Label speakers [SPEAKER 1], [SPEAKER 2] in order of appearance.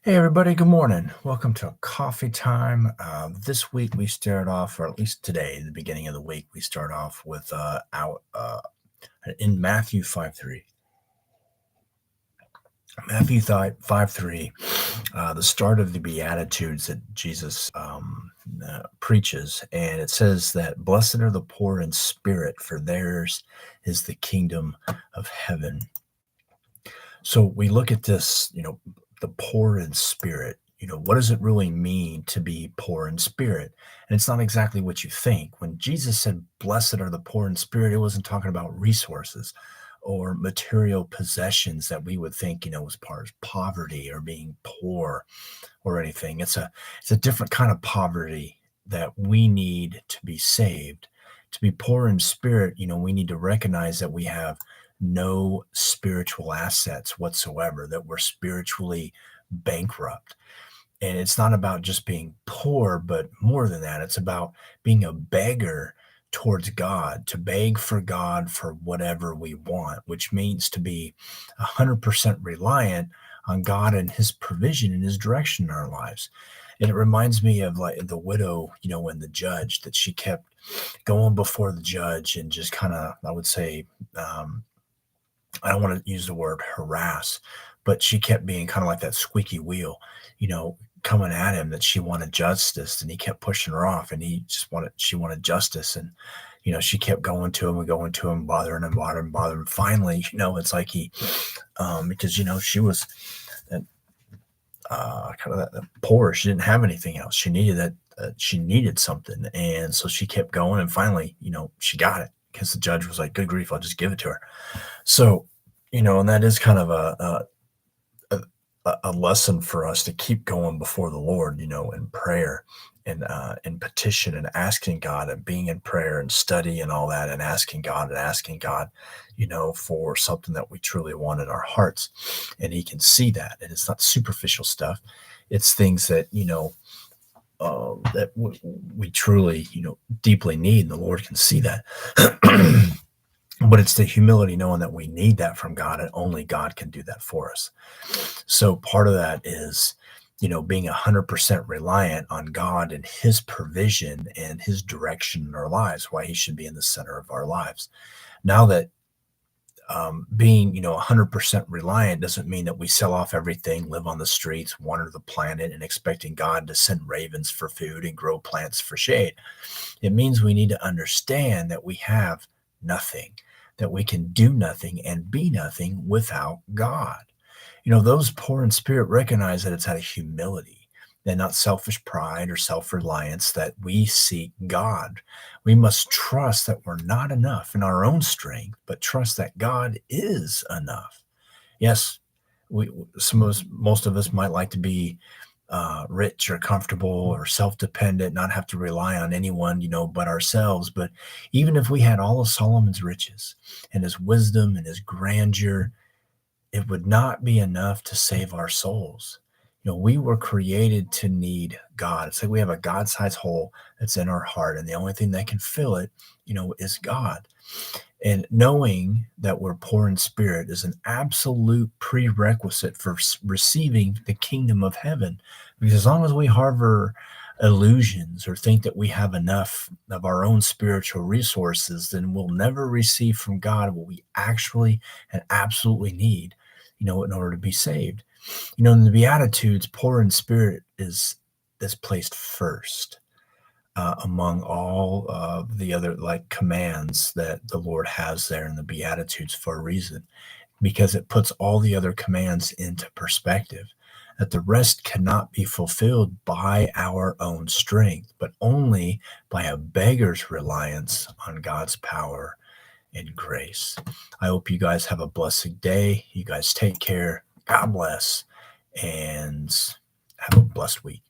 [SPEAKER 1] Hey everybody, good morning. Welcome to Coffee Time. This week we start off, or at least today, the beginning of the week, we start off with in Matthew 5:3. Matthew 5:3, the start of the Beatitudes that Jesus preaches, and it says that blessed are the poor in spirit, for theirs is the kingdom of heaven. So we look at this, the poor in spirit. What does it really mean to be poor in spirit? And it's not exactly what you think. When Jesus said, blessed are the poor in spirit, it wasn't talking about resources or material possessions that we would think, as part of poverty or being poor or anything. It's a different kind of poverty that we need to be saved. To be poor in spirit, we need to recognize that we have no spiritual assets whatsoever, that we're spiritually bankrupt. And it's not about just being poor, but more than that, it's about being a beggar towards God, to beg for God for whatever we want, which means to be 100% reliant on God and his provision and his direction in our lives. And it reminds me of like the widow, and the judge, that she kept going before the judge and just kind of, I would say, I don't want to use the word harass, but she kept being kind of like that squeaky wheel, coming at him, that she wanted justice, and he kept pushing her off, and she wanted justice. And, she kept going to him and going to him, bothering him, bothering him, bothering him. Finally, it's like because, she was kind of that poor. She didn't have anything else. She needed that. She needed something. And so she kept going, and finally, she got it, because the judge was like, good grief, I'll just give it to her. So, and that is kind of a lesson for us to keep going before the Lord, in prayer and in petition and asking God and being in prayer and study and all that, and asking God, for something that we truly want in our hearts. And he can see that. And it's not superficial stuff. It's things that, that we truly, deeply need. And the Lord can see that. But it's the humility knowing that we need that from God, and only God can do that for us. So part of that is, being 100% reliant on God and his provision and his direction in our lives, why he should be in the center of our lives. Now that being, 100% reliant doesn't mean that we sell off everything, live on the streets, wander the planet, and expecting God to send ravens for food and grow plants for shade. It means we need to understand that we have nothing, that we can do nothing and be nothing without God. Those poor in spirit recognize that it's out of humility and not selfish pride or self-reliance that we seek God. We must trust that we're not enough in our own strength, but trust that God is enough. Yes, most of us might like to be rich or comfortable or self-dependent, not have to rely on anyone, but ourselves. But even if we had all of Solomon's riches and his wisdom and his grandeur, it would not be enough to save our souls. We were created to need God. It's like we have a God-sized hole that's in our heart, and the only thing that can fill it, is God. And knowing that we're poor in spirit is an absolute prerequisite for receiving the kingdom of heaven. Because as long as we harbor illusions or think that we have enough of our own spiritual resources, then we'll never receive from God what we actually and absolutely need, in order to be saved. In the Beatitudes, poor in spirit is placed first among all of the other like commands that the Lord has there in the Beatitudes for a reason, because it puts all the other commands into perspective, that the rest cannot be fulfilled by our own strength, but only by a beggar's reliance on God's power and grace. I hope you guys have a blessed day. You guys take care. God bless, and have a blessed week.